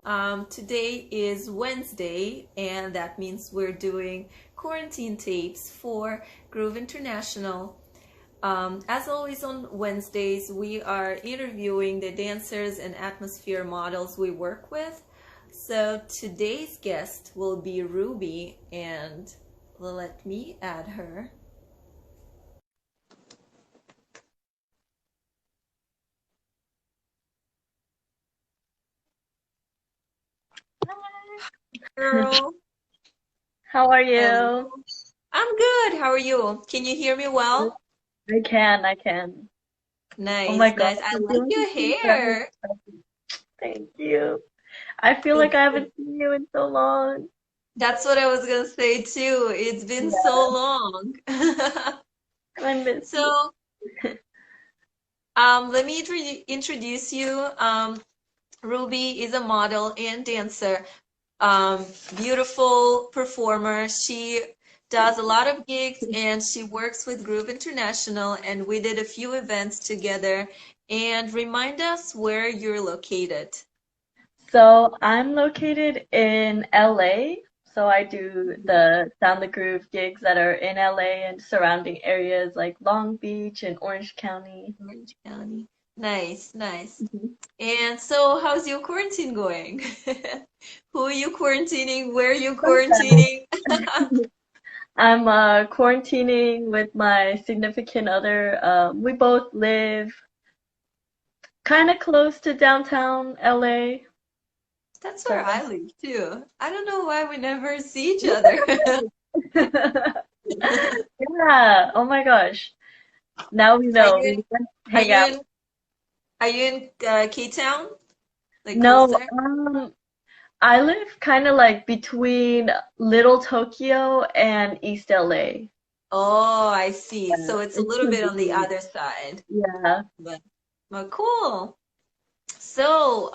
Today is Wednesday, and that means we're doing quarantine tapes for Groove International. As always on Wednesdays, we are interviewing the dancers and atmosphere models we work with. So today's guest will be Ruby, and let me add her. Girl, How are hello. you? I'm good. How are you? Can you hear me well? I can. Oh my Nice, gosh, nice. I I like feel like your it's been forever. hair. Thank you. I feel like It's I haven't seen you in so long. That's what I was gonna say too. It's been Yeah, so long. I miss you. So, let me introduce you. Ruby is a model and dancer, beautiful performer. She does a lot of gigs and she works with Groove International, and we did a few events together. And remind us where you're located. So I'm located in LA. So I do the Sound the Groove gigs that are in LA and surrounding areas like Long Beach and Orange County. Orange County. Nice, nice. Mhm. And so, how's your quarantine going? Who are you quarantining? Where are you Not bad. quarantining? I'm quarantining with my significant other. We both live kind of close to downtown LA. That's where So, I live too. I don't know why we never see each other. yeah. Oh my gosh. Now we Are know. you in, We can are hang you out. in, are you in K-Town? Like No, closer? I live kind of like between Little Tokyo and East LA. Oh, I see. Yeah, So it's a it's little bit on the convenient. other side. Yeah. But, but cool. So,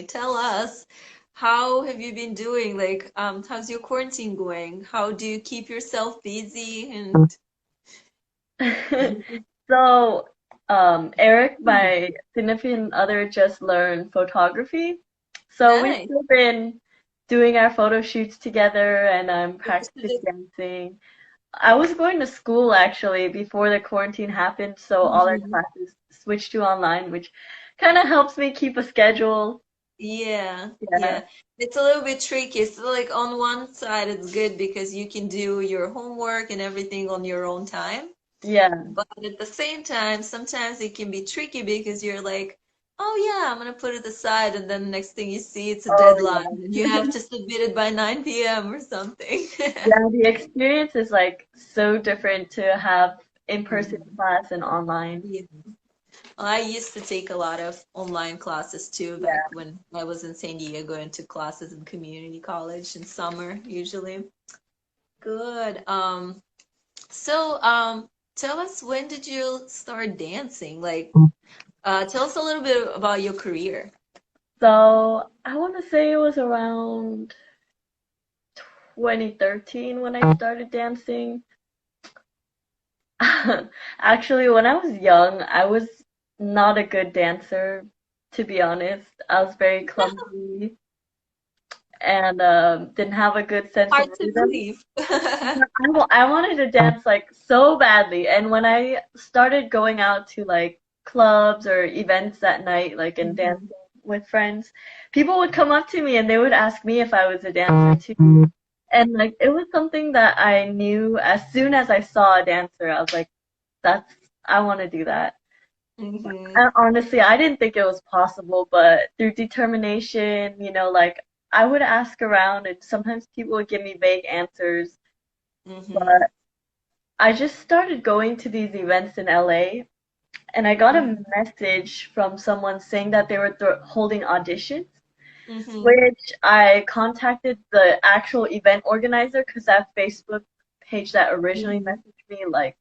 tell us, how have you been doing? Like, how's your quarantine going? How do you keep yourself busy? And So, Eric, my significant other, just learned photography. So we've nice. still been doing our photo shoots together, and I'm practicing dancing. I was going to school actually before the quarantine happened, so all our Mhm. classes switched to online, which kind of helps me keep a schedule. Yeah, Yeah, yeah. It's a little bit tricky. So, like, on one side, it's good because you can do your homework and everything on your own time. yeah, But at the same time, sometimes it can be tricky because you're like, oh yeah, I'm gonna put it aside, and then the next thing you see, it's a oh deadline, yeah. and you have to submit it by 9 p.m. or something. Yeah, the experience is like so different to have in-person Mhm. class and online. Yeah. Well, I used to take a lot of online classes too back Yeah. when I was in San Diego, going to classes in community college in summer usually. Good. So, tell us, when did you start dancing? Like, tell us a little bit about your career. So I want to say it was around 2013 when I started dancing. Actually, when I was young, I was not a good dancer, to be honest. I was very clumsy and didn't have a good sense of Hard to rhythm. believe. But I wanted to dance like so badly, and when I started going out to like clubs or events at night, like and dancing Mhm. with friends, people would come up to me and they would ask me if I was a dancer too. And like it was something that I knew as soon as I saw a dancer, I was like, that's I want to do that. Mhm. And honestly, I didn't think it was possible, but through determination, like I would ask around and sometimes people would give me vague answers. Mhm. But I just started going to these events in LA and I got a Mhm. message from someone saying that they were holding auditions, Mhm. which I contacted the actual event organizer because that Facebook page that originally Mhm. messaged me like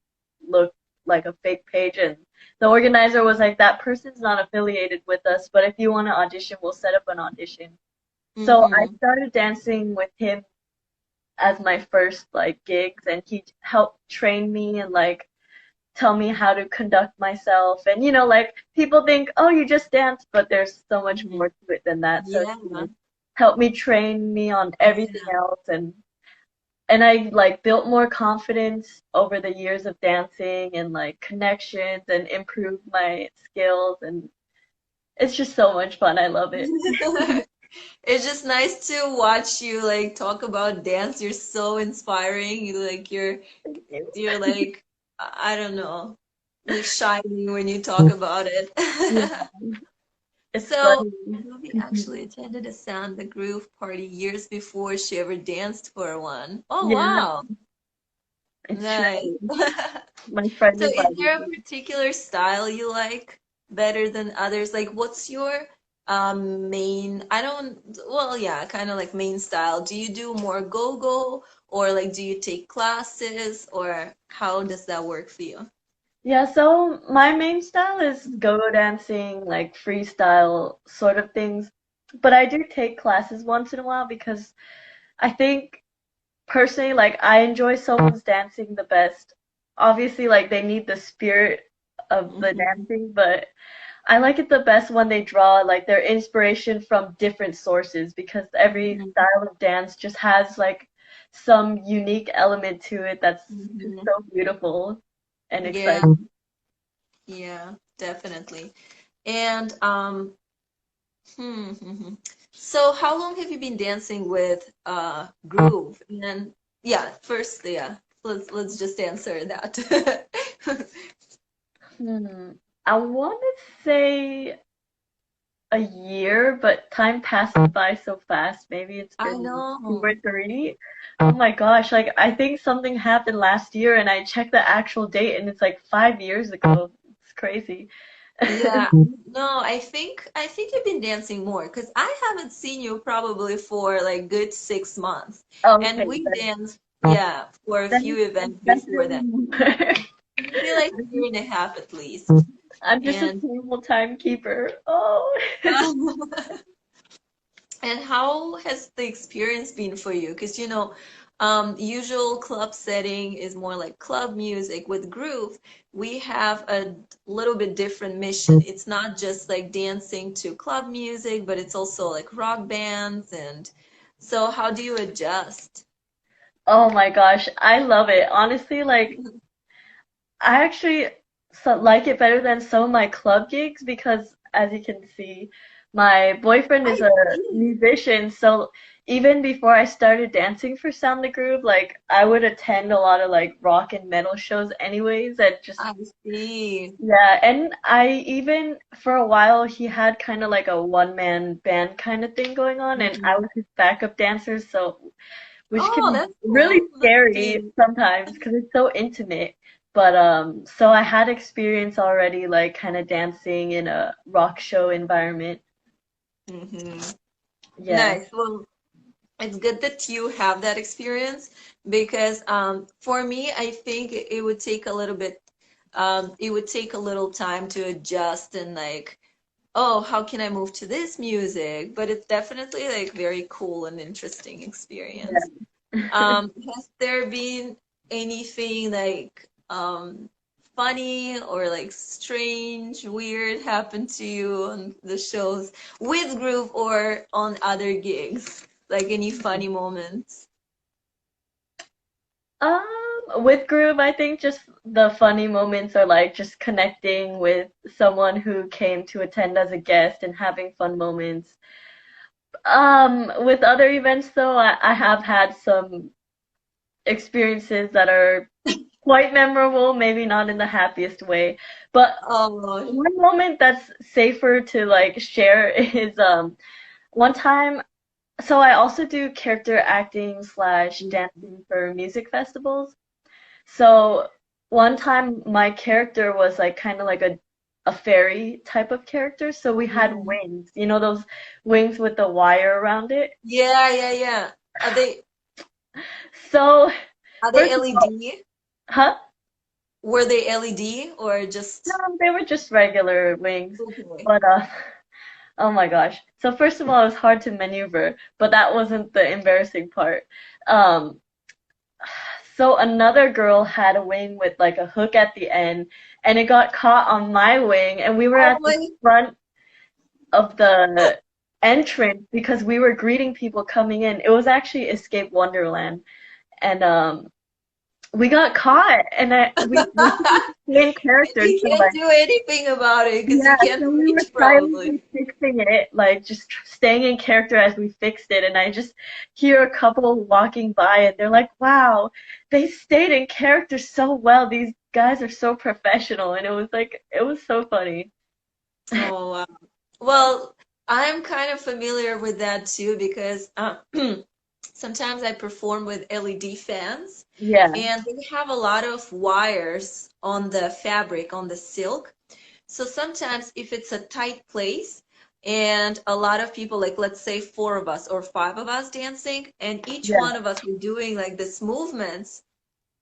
looked like a fake page, and the organizer was like, that person's not affiliated with us, but if you want to audition, we'll set up an audition. So I Mhm. started dancing with him as my first like gigs, and he helped train me and like tell me how to conduct myself. And, you know, like people think, oh, you just dance, but there's so much Mhm. more to it than that. So Yeah. she helped me train me on everything Yeah. else. And I like built more confidence over the years of dancing and like connections and improved my skills. And it's just so much fun. I love it. It's just nice to watch you like talk about dance. You're so inspiring. You're like I don't know, like shining when you talk about it. Yeah, it's So funny. Ruby actually attended a Sound the Groove party years before she ever danced for one. Oh Yeah, wow. it's Nice. true. My friend So is invited there a me. particular style you like better than others? Like what's your main, I don't, well, yeah, kind of like main style. Do you do more go-go or like do you take classes or how does that work for you? Yeah, so my main style is go-go dancing, like freestyle sort of things. But I do take classes once in a while because I think personally, like I enjoy someone's dancing the best. Obviously, like they need the spirit of the Hmm. dancing, but I like it the best when they draw like their inspiration from different sources because every Hmm. style of dance just has like some unique element to it that's just Hmm. so beautiful and Yeah, exciting. yeah, definitely. And so how long have you been dancing with Groove? And yeah, first, yeah, let's just answer that. Hmm. I want to say a year, but time passes by so fast. Maybe it's I been 2 or 3. know. Oh my gosh, like I think something happened last year and I checked the actual date and it's like 5 years ago. It's crazy. Yeah, no, I think you've been dancing more because I haven't seen you probably for like good 6 months. And Okay, we danced, yeah, for a then few it's events before definitely that. more. Maybe like a year and a half at least. I'm just a And terrible timekeeper. Oh. And how has the experience been for you? Because usual club setting is more like club music. With Groove, we have a little bit different mission. It's not just like dancing to club music, but it's also like rock bands. And so, how do you adjust? Oh my gosh, I love it. Honestly, like I actually like it better than some of my club gigs because, as you can see, my boyfriend I is a see. musician. So even before I started dancing for Sound the Groove, like I would attend a lot of like rock and metal shows anyways, and just I see. yeah. And I even for a while he had kind of like a one-man band kind of thing going on, and I Mhm. was his backup dancer. So which can Oh, be that's really cool. That's scary sweet. sometimes because it's so intimate. But so I had experience already, like kind of dancing in a rock show environment. Hmm. Yeah. Nice. Well, it's good that you have that experience because for me, I think it would take a little bit, it would take a little time to adjust and like, oh, how can I move to this music? But it's definitely like very cool and interesting experience. Has there been anything like funny or like strange, weird happen to you on the shows with Groove or on other gigs? Like any funny moments? With Groove, I think just the funny moments are like just connecting with someone who came to attend as a guest and having fun moments. With other events though, I have had some experiences that are quite memorable, maybe not in the happiest way. But Oh, one moment that's safer to like share is one time so I also do character acting slash dancing for music festivals. So one time my character was like kind of like a fairy type of character. So we had mhm. wings, you know those wings with the wire around it. Yeah, yeah, yeah. Are they So are they first of all, LED? huh? Were they LED or No, just they were just regular wings. okay? But oh my gosh. So first of all, it was hard to maneuver, but that wasn't the embarrassing part. Um, So another girl had a wing with like a hook at the end, and it got caught on my wing, and we were Oh at the my, front of the entrance because we were greeting people coming in. It was actually Escape Wonderland, and we got caught, and we couldn't stay in character, you so can't like do anything about it because yeah, you can't so we were reach probably. silently fixing it, like just staying in character as we fixed it, and I just hear a couple walking by, and they're like, "Wow, they stayed in character so well. These guys are so professional," and it was like it was so funny. Oh, wow. Well, I'm kind of familiar with that too because sometimes I perform with LED fans Yeah, and they have a lot of wires on the fabric, on the silk. So sometimes if it's a tight place and a lot of people, like let's say four of us or five of us dancing, and each yeah, one of us are doing like this movements,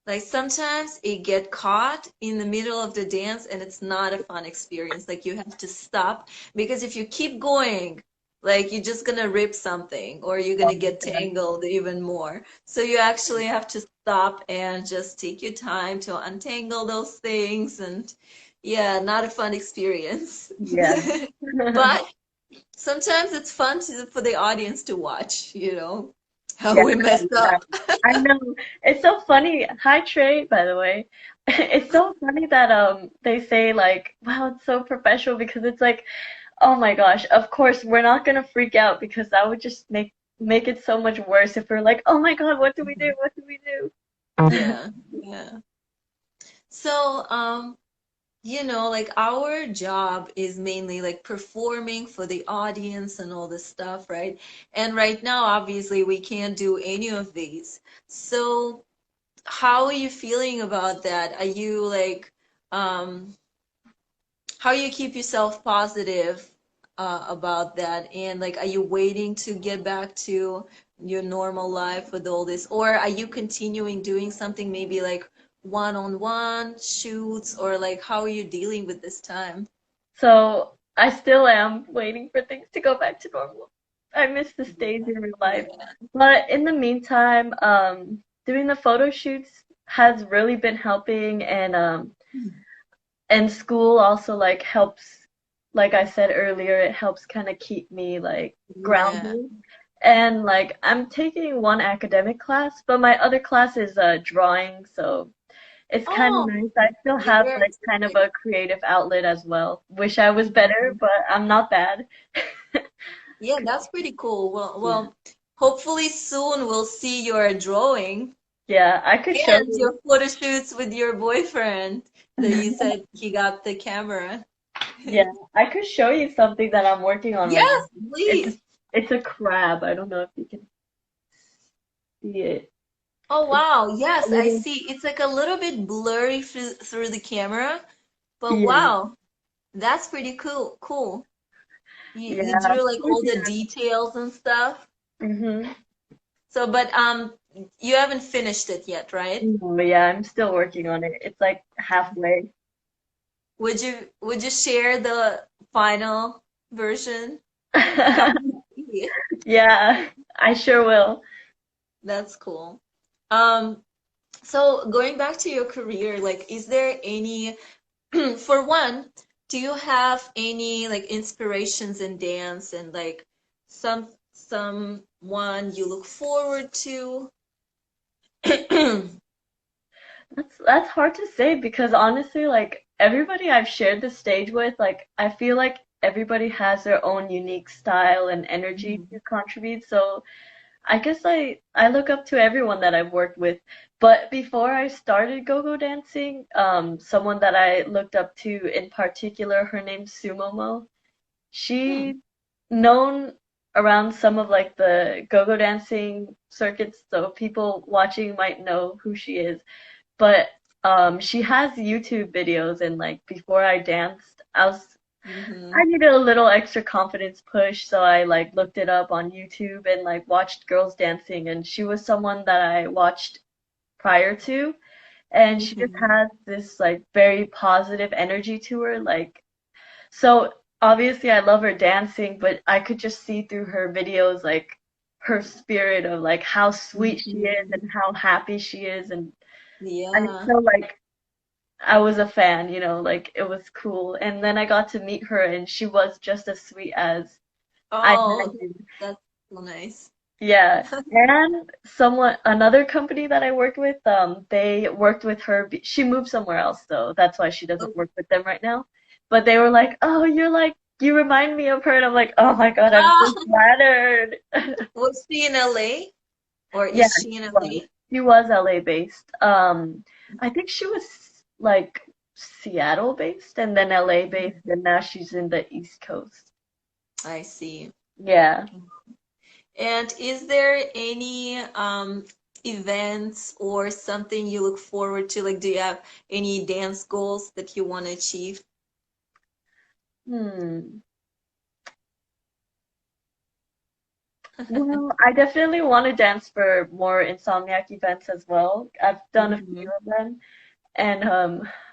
like sometimes it get caught in the middle of the dance and it's not a fun experience. Like you have to stop because if you keep going, like you're just gonna rip something or you're gonna get tangled even more. So you actually have to stop and just take your time to untangle those things and yeah, not a fun experience. yeah. But sometimes it's fun for the audience to watch, how Yeah, we mess yeah. up. I know. It's so funny. Hi Trey, by the way. It's so funny that they say like, wow, it's so professional because it's like, oh my gosh, of course we're not gonna freak out because that would just make it so much worse if we're like, oh my God, what do we do? What do we do? Yeah, yeah. So, like our job is mainly like performing for the audience and all this stuff, right? And right now, obviously, we can't do any of these. So, how are you feeling about that? Are you like, um, how you keep yourself positive about that? And like, are you waiting to get back to your normal life with all this, or are you continuing doing something maybe like one-on-one shoots, or like how are you dealing with this time? So I still am waiting for things to go back to normal. I miss the stage in real life. Yeah. But in the meantime, doing the photo shoots has really been helping, and school also like helps, like I said earlier, it helps kind of keep me like Yeah. grounded. And like I'm taking one academic class, but my other class is drawing, so it's kind of Oh, nice. I still yeah, have very like kind of exciting. a creative outlet as well. Wish I was better, but I'm not bad. Yeah, that's pretty cool. Well, Yeah. hopefully soon we'll see your drawing Yeah, I could show and you. your photo shoots with your boyfriend that you said he got the camera. Yeah, I could show you something that I'm working on right Yes, now. It's please. it's a crab. I don't know if you can see it. Oh It's wow, a yes, I little, see. It's like a little bit blurry through the camera, but yeah, wow, that's pretty cool. Cool. You yeah. drew like all the details and stuff. Mm-hmm. So, but you haven't finished it yet, right? No, yeah, I'm still working on it. It's like halfway. Would you share the final version? That would be Yeah, I sure will. that's cool. Um, so going back to your career, like, is there any, for one, do you have any like inspirations in dance and like someone you look forward to? That's hard to say because honestly, like everybody I've shared the stage with, like I feel like everybody has their own unique style and energy to contribute. So I guess I look up to everyone that I've worked with. But before I started go-go dancing, someone that I looked up to in particular, her name's Sumomo. She's Hmm. known around some of like the go-go dancing circuits, so people watching might know who she is. But she has YouTube videos, and like before I danced, I Hmm. needed a little extra confidence push, so I like looked it up on YouTube and like watched girls dancing, and she was someone that I watched prior to, and she just Hmm. has this like very positive energy to her, like so obviously I love her dancing, but I could just see through her videos like her spirit of like how sweet she is Hmm. and how happy she is, and I Yeah. felt like I was a fan, you know, like it was cool. And then I got to meet her, and she was just as sweet as I Oh, imagined. that's so nice. Yeah. And another company that I worked with, they worked with her. She moved somewhere else, though. That's why she doesn't work with them right now. But they were like, "Oh, you remind me of her." And I'm like, "Oh my God, I'm Ah, so flattered." was she in LA or Yeah, is she in she was. LA? She was LA based. I think she was like Seattle based and then LA based, and now she's in the East Coast. I see. Yeah. And is there any events or something you look forward to? Like, do you have any dance goals that you want to achieve? Hmm. Well, I definitely want to dance for more Insomniac events as well. I've done a few Hmm. of them, and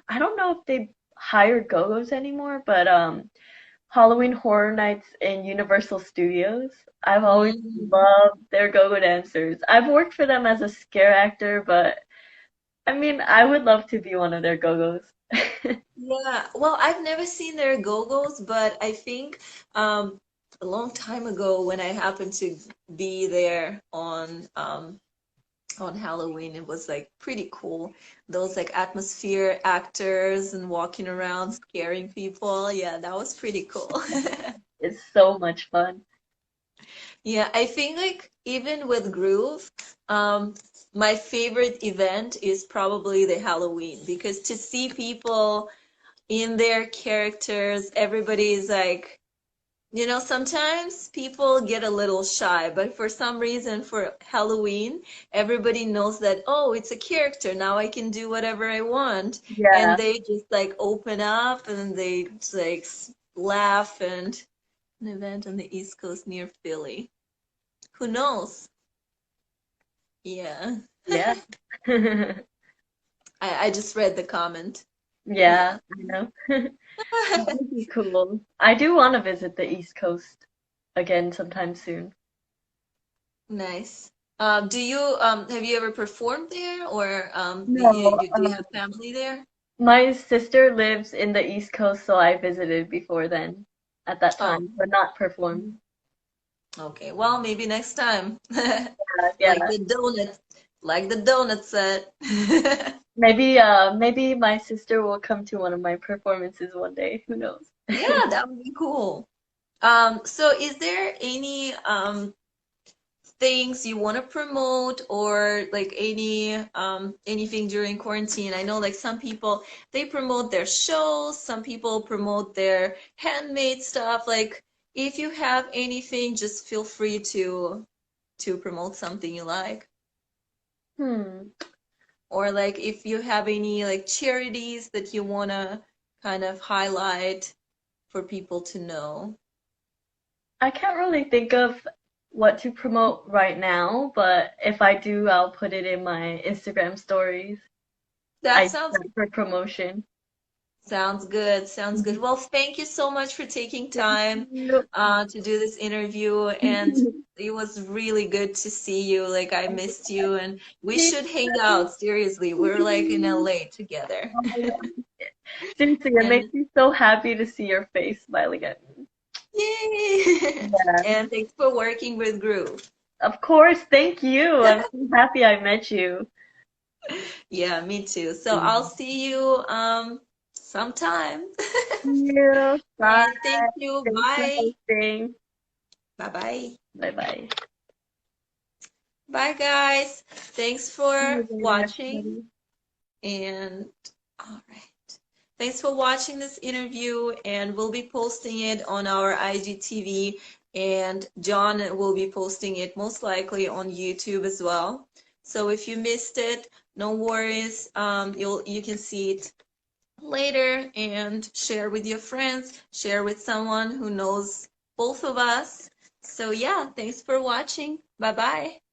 I don't know if they hire go-go's anymore, but Halloween Horror Nights in Universal Studios. I've always Hmm. loved their go-go dancers. I've worked for them as a scare actor, but I mean, I would love to be one of their go-go's. Yeah, well, I've never seen their go-go's, but I think a long time ago when I happened to be there on Halloween, it was like pretty cool. Those like atmosphere actors and walking around scaring people. Yeah, that was pretty cool. It's so much fun. Yeah, I think like even with Groove, my favorite event is probably the Halloween because to see people in their characters, everybody is like, sometimes people get a little shy, but for some reason for Halloween, everybody knows that, oh, it's a character. Now I can do whatever I want. And Yeah, they just like open up and they like laugh and an event on the East Coast near Philly. Who knows? Yeah. yeah. I just read the comment. Yeah, Yeah. I know. That would be cool. I do want to visit the East Coast again sometime soon. Nice. Do you have you ever performed there or No, do you have family there? my sister lives in the East Coast, so I visited before then at that Oh. time, but not performed. Okay, well, maybe next time. Yeah, Like the donut, like the donut set. maybe my sister will come to one of my performances one day. Who knows? Yeah, that would be cool. So is there any things you want to promote or like anything during quarantine? I know like some people they promote their shows, some people promote their handmade stuff. Like if you have anything, just feel free to promote something you like. Hmm. Or like if you have any like charities that you want to kind of highlight for people to know. I can't really think of what to promote right now, but if I do, I'll put it in my Instagram stories. I That use sounds that for promotion. sounds good. Sounds good. Well, thank you so much for taking time Yep. to do this interview, and it was really good to see you. Like I missed you, and we should hang out. Seriously, we're like in LA together. Seriously, it And makes me so happy to see your face smiling at me. yay! Yeah. And thanks for working with Groove. Of course, thank you. I'm so happy I met you. Yeah, me too. So I'll see you sometime. See you. Bye. And thank you. Thanks for Bye. hosting. Bye bye. Bye bye. Bye guys. Thanks See you for later, watching. everybody. And all right. Thanks for watching this interview and we'll be posting it on our IGTV and John will be posting it most likely on YouTube as well. So if you missed it, no worries. You can see it later and share with your friends, share with someone who knows both of us. So yeah, thanks for watching. Bye bye.